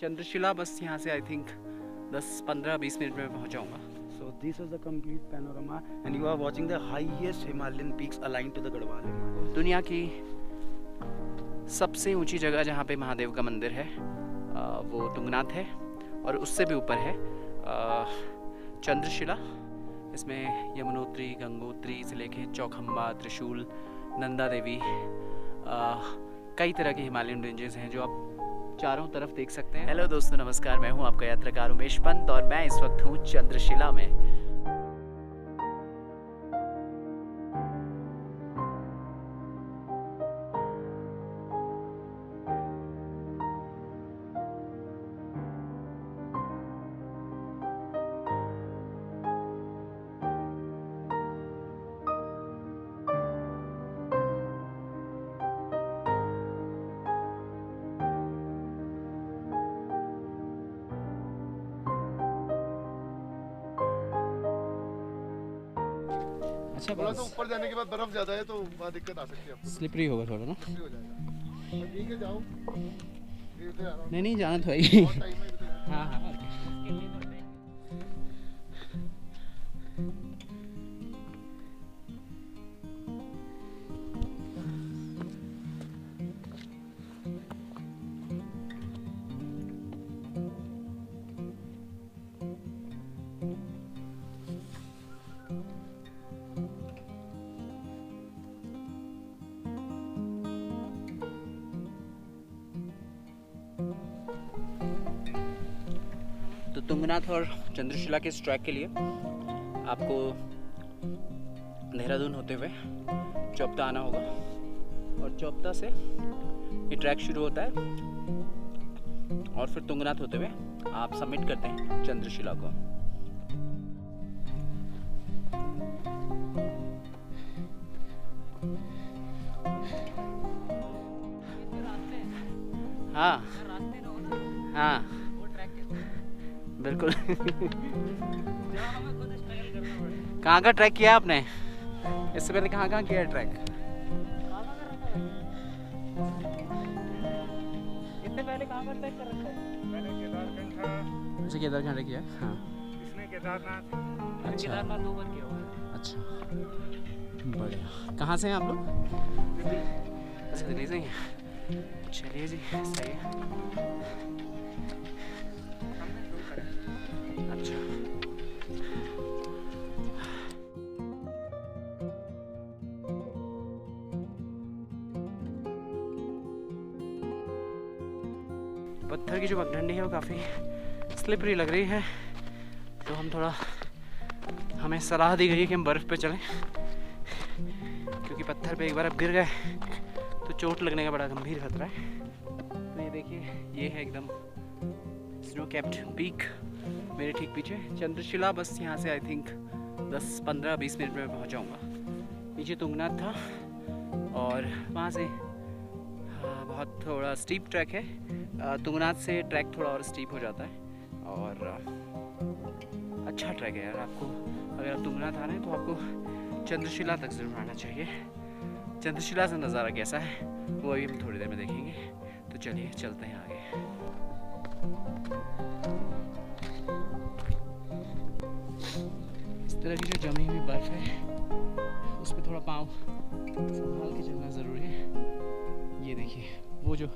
चंद्रशिला बस यहाँ से आई थिंक 10-15-20 मिनट में पहुँच जाऊँगा। So this is the complete panorama and you are watching the highest Himalayan peaks aligned to the Garhwal Himalayas. दुनिया की सबसे ऊंची जगह जहाँ पे महादेव का मंदिर है वो तुंगनाथ है और उससे भी ऊपर है चंद्रशिला। इसमें यमुनोत्री, गंगोत्री से लेके चौखंबा, त्रिशूल, नंदा देवी, कई तरह के हिमालयन रेंजेस हैं जो आप चारों तरफ देख सकते हैं। हेलो दोस्तों, नमस्कार। मैं हूं आपका यात्राकार उमेश पंत और मैं इस वक्त हूं चंद्रशिला में। अच्छा, थोड़ा सा ऊपर जाने के बाद बर्फ ज्यादा है तो वहाँ दिक्कत आ सकती है आपको। स्लिपरी होगा थोड़ा ना। स्लिपरी हो जाएगा। ठीक है, जाओ। नहीं जाना तो है ही। टाइम है। हाँ हाँ। तो तुंगनाथ और चंद्रशिला के इस ट्रैक के लिए आपको देहरादून होते हुए चोपता आना होगा और चोपता से ये ट्रैक शुरू होता है और फिर तुंगनाथ होते हुए आप सबमिट करते हैं चंद्रशिला को। हाँ हाँ बिल्कुल। कहाँ का ट्रैक किया आपने? इससे पहले कहाँ किया है ट्रैक? इससे पहले कहाँ का ट्रैक कर रखा है? पहले केदारखंड था। अच्छा, केदारखंड किया है। हाँ। इसने केदारनाथ। अच्छा। केदारनाथ 2 बार किया हुआ है। अच्छा, बढ़िया। कहाँ से हैं आप लोग? अच्छा, दिल्ली से ही। चलिए जी, सही है। अच्छा, पत्थर की जो पगडंडी है वो काफ़ी स्लिपरी लग रही है, तो हमें सलाह दी गई है कि हम बर्फ़ पे चलें, क्योंकि पत्थर पे एक बार आप गिर गए तो चोट लगने का बड़ा गंभीर खतरा है। तो ये देखिए, ये है एकदम स्नो कैप्ड पीक मेरे ठीक पीछे। चंद्रशिला बस यहाँ से आई थिंक 10-15-20 मिनट में पहुँच जाऊँगा। पीछे तुंगनाथ था और वहाँ से बहुत थोड़ा स्टीप ट्रैक है। तुंगनाथ से ट्रैक थोड़ा और स्टीप हो जाता है और अच्छा ट्रैक है यार। आपको अगर आप तुंगनाथ आ रहे हैं तो आपको चंद्रशिला तक ज़रूर आना चाहिए। चंद्रशिला से नज़ारा कैसा है वो अभी हम थोड़ी देर में देखेंगे। तो चलिए चलते हैं आगे। इस तरह की जो जमी हुई बर्फ है उस पर थोड़ा पाँव संभाल के चलना ज़रूरी है। ये देखिए, वो जो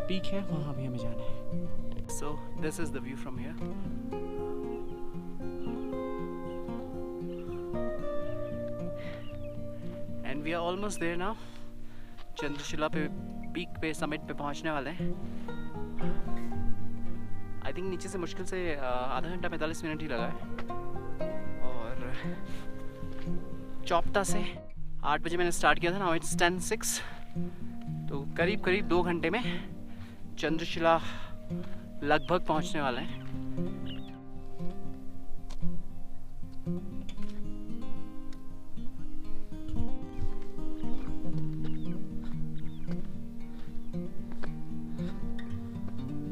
पीक है वहाँ भी हमें जाना है। So this is the view from here. And we are almost there now. Chandrashila पे पीक पे समिट पे पहुँचने वाले हैं। आई थिंक नीचे से मुश्किल से आधा घंटा 45 मिनट ही लगा है और चोपता से 8 बजे मैंने स्टार्ट किया था ना। इट्स 10:06, तो करीब 2 घंटे में चंद्रशिला लगभग पहुंचने वाले हैं।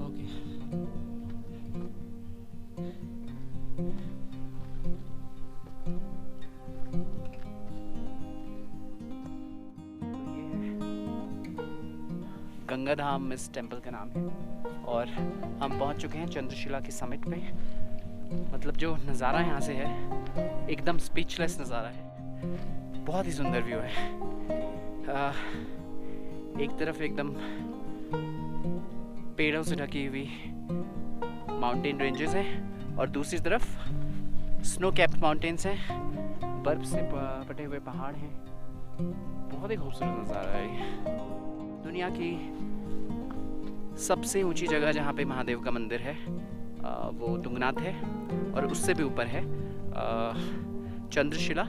ओके, गंगा धाम इस टेंपल का नाम है। और हम पहुंच चुके हैं चंद्रशिला की समिट पे। मतलब जो नज़ारा यहाँ से है एकदम स्पीचलेस नज़ारा है, बहुत ही सुंदर व्यू है। एक तरफ एकदम पेड़ों से ढकी हुई माउंटेन रेंजेस हैं और दूसरी तरफ स्नो कैप्ड माउंटेन्स हैं, बर्फ से पटे हुए पहाड़ हैं। बहुत ही खूबसूरत नज़ारा है ये। दुनिया की सबसे ऊंची जगह जहाँ पे महादेव का मंदिर है वो तुंगनाथ है और उससे भी ऊपर है चंद्रशिला।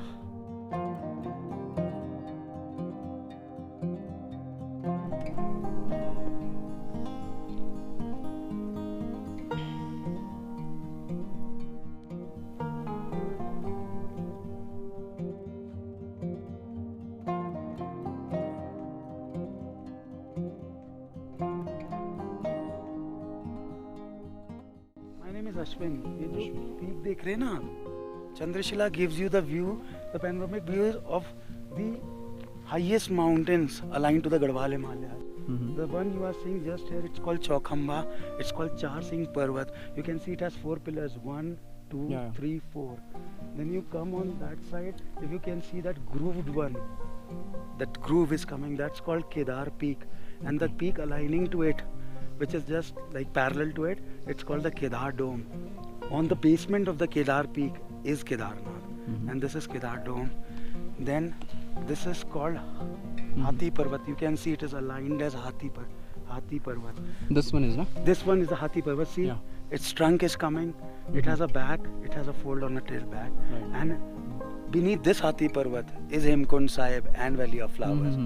अश्विन, ये जो पीक देख रहे हैं ना आप, Chandrashila gives you the view, the panoramic view of the highest mountains aligned to the Garhwal Himalayas. The one you are seeing just here, it's called Chaukhamba. It's called Char Singh Parvat. You can see it has 4 pillars, 1, 2, 3, 4. Then you come on that side, if you can see that grooved one, that groove is coming, that's called Kedar Peak. And the peak aligning to it, which is just like parallel to it, it's called the Kedar Dome. On the basement of the Kedar Peak is Kedarnath, and this is Kedar Dome. Then this is called Hathi Parvat. You can see it is aligned as Hathi Parvat. This one is, no? This one is the Hathi Parvat. See, its trunk is coming. It has a back. It has a fold on the tail back. And beneath this Hathi Parvat is Hemkund Sahib and Valley of Flowers,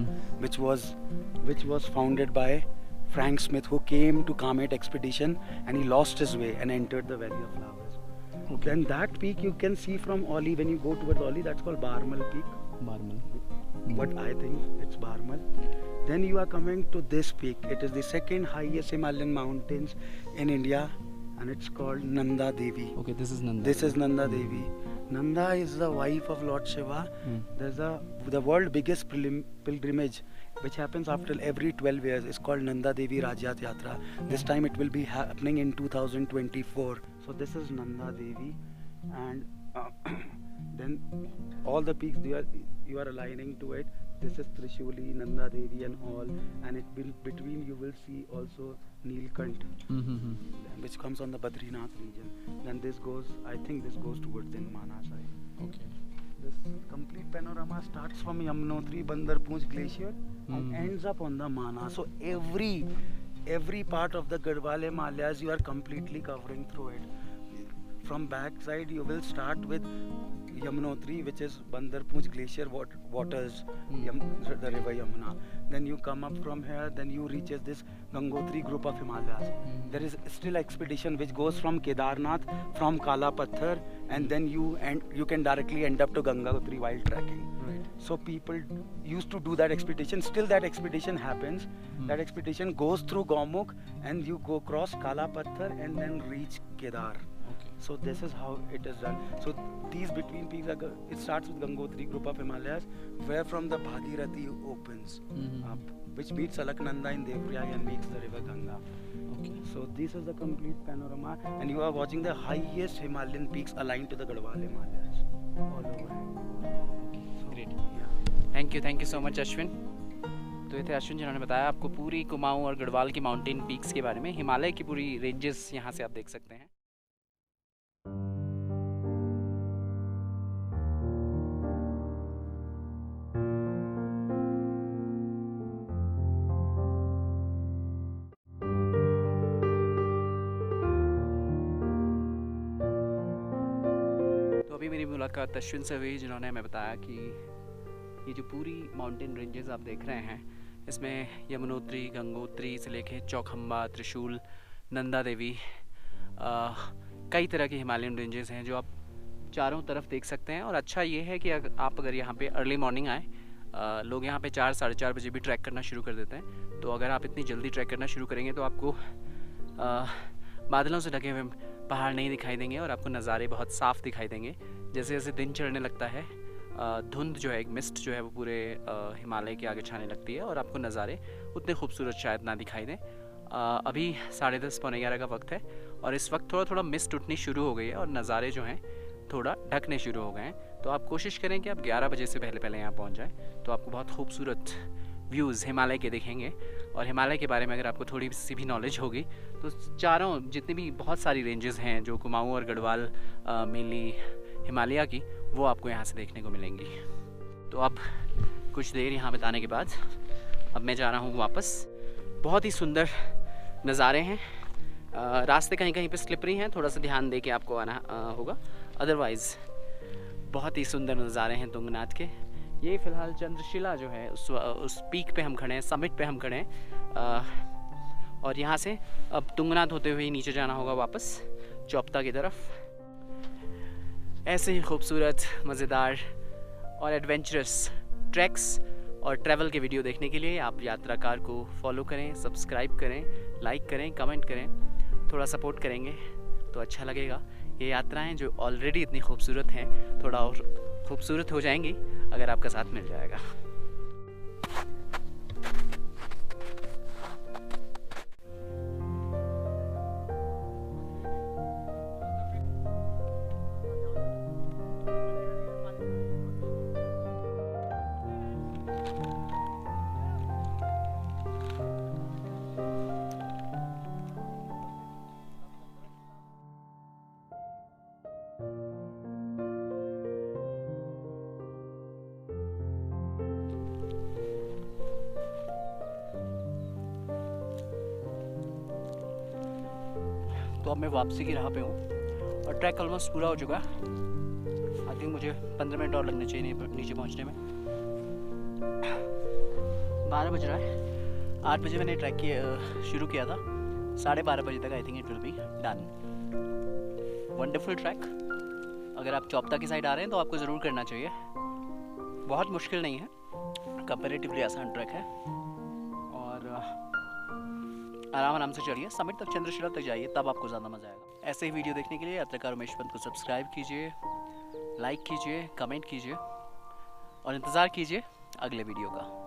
which was founded by Frank Smith, who came to Kamet expedition and he lost his way and entered the Valley of Flowers. Then that peak you can see from Oli. When you go towards Oli, that's called Barmal Peak. Barmal. But I think it's Barmal. Then you are coming to this peak. It is the second highest Himalayan mountains in India, and it's called Nanda Devi. Okay, this is Nanda. This is Nanda Devi. Nanda is the wife of Lord Shiva. There's the world's biggest pilgrimage, which happens after every 12 years. It's called Nanda Devi Rajyat Yatra. This time it will be happening in 2024. So this is Nanda Devi, and then all the peaks you are aligning to it. This is Trishuli, Nanda Devi and all, and it between you will see also Neelkant, which comes on the Badrinath region. Then this goes, I think this goes towards the Mana side. Okay. This complete panorama starts from Yamunotri Bandarpunj Glacier and ends up on the Mana. So every part of the Garhwal Himalayas you are completely covering through it. From backside you will start with Yamunotri, which is Bandarpunj Glacier waters, the river Yamuna. Then you come up from here, then you reaches this Gangotri group of Himalayas. There is still expedition which goes from Kedarnath, from Kala Patthar, and then you can directly end up to Gangotri while trekking. Right. So people used to do that expedition. Still that expedition happens. That expedition goes through Gaumukh and you go across Kala Patthar and then reach Kedar. So this is how it is done. So these between peaks, it starts with Gangotri group of Himalayas, where from the Bhagirathi opens up, which meets Alaknanda in Devriyag and makes the river Ganga. Okay. So this is the complete panorama, and you are watching the highest Himalayan peaks aligned to the Garhwal Himalayas all over. Okay. So, Great. Yeah. Thank you so much, Ashwin. तो ये थे अश्विन जिन्होंने बताया आपको पूरी कुमाऊं और गढ़वाल की mountain peaks के बारे में। हिमालय की पूरी रेंजेस यहाँ से आप देख सकते हैं। अभी मेरी मुलाकात अश्विन से हुई, जिन्होंने हमें बताया कि ये जो पूरी माउंटेन रेंजेस आप देख रहे हैं, इसमें यमुनोत्री, गंगोत्री से लेके चौखंबा, त्रिशूल, नंदा देवी, कई तरह के हिमालयन रेंजेस हैं जो आप चारों तरफ देख सकते हैं। और अच्छा ये है कि आप अगर यहाँ पे अर्ली मॉर्निंग आए, लोग यहाँ पे 4 साढ़े 4 बजे भी ट्रैक करना शुरू कर देते हैं। तो अगर आप इतनी जल्दी ट्रैक करना शुरू करेंगे तो आपको बादलों से ढके हुए पहाड़ नहीं दिखाई देंगे और आपको नज़ारे बहुत साफ़ दिखाई देंगे। जैसे जैसे दिन चढ़ने लगता है धुंध जो है, एक मिस्ट जो है वो पूरे हिमालय के आगे छाने लगती है और आपको नज़ारे उतने खूबसूरत शायद ना दिखाई दें। अभी 10:30 पौने 11 का वक्त है और इस वक्त थोड़ा थोड़ा मिस्ट उठनी शुरू हो गई है और नज़ारे जो हैं थोड़ा ढकने शुरू हो गए हैं। तो आप कोशिश करें कि आप 11 बजे से पहले पहले यहाँ पहुँच जाएँ, तो आपको बहुत खूबसूरत व्यूज़ हिमालय के दिखेंगे। और हिमालय के बारे में अगर आपको थोड़ी सी भी नॉलेज होगी तो चारों जितनी भी बहुत सारी रेंजेस हैं जो कुमाऊँ और गढ़वाल मेनली हिमालय की, वो आपको यहाँ से देखने को मिलेंगी। तो अब कुछ देर यहाँ बिताने के बाद अब मैं जा रहा हूँ वापस। बहुत ही सुंदर नज़ारे हैं, रास्ते कहीं कहीं पे स्लिपरी हैं, थोड़ा सा ध्यान दे के आपको आना होगा, अदरवाइज़ बहुत ही सुंदर नज़ारे हैं तुंगनाथ के। ये फ़िलहाल चंद्रशिला जो है उस पीक पे हम खड़े हैं, समिट पे हम खड़े हैं और यहाँ से अब तुंगनाथ होते हुए नीचे जाना होगा वापस चौपता की तरफ। ऐसे ही खूबसूरत, मज़ेदार और एडवेंचरस ट्रैक्स और ट्रैवल के वीडियो देखने के लिए आप यात्राकार को फॉलो करें, सब्सक्राइब करें, लाइक करें, कमेंट करें। थोड़ा सपोर्ट करेंगे तो अच्छा लगेगा। ये यात्राएं जो ऑलरेडी इतनी खूबसूरत हैं थोड़ा और खूबसूरत हो जाएंगी अगर आपका साथ मिल जाएगा। तो अब मैं वापसी की राह पे हूँ और ट्रैक ऑलमोस्ट पूरा हो चुका है। आई थिंक मुझे 15 मिनट और लगने चाहिए नीचे पहुँचने में। 12 बज रहा है, 8 बजे मैंने ट्रैक शुरू किया था, 12:30 बजे तक I think it will be done. Wonderful track. अगर आप चौपता की साइड आ रहे हैं तो आपको ज़रूर करना चाहिए, बहुत मुश्किल नहीं है, कंपैरेटिवली आसान ट्रैक है और आराम आराम से चढ़िए, समिट तक चंद्रशिला तक जाइए, तब आपको ज़्यादा मज़ा आएगा। ऐसे ही वीडियो देखने के लिए यात्राकार उमेश पंत को सब्सक्राइब कीजिए, लाइक कीजिए, कमेंट कीजिए और इंतज़ार कीजिए अगले वीडियो का।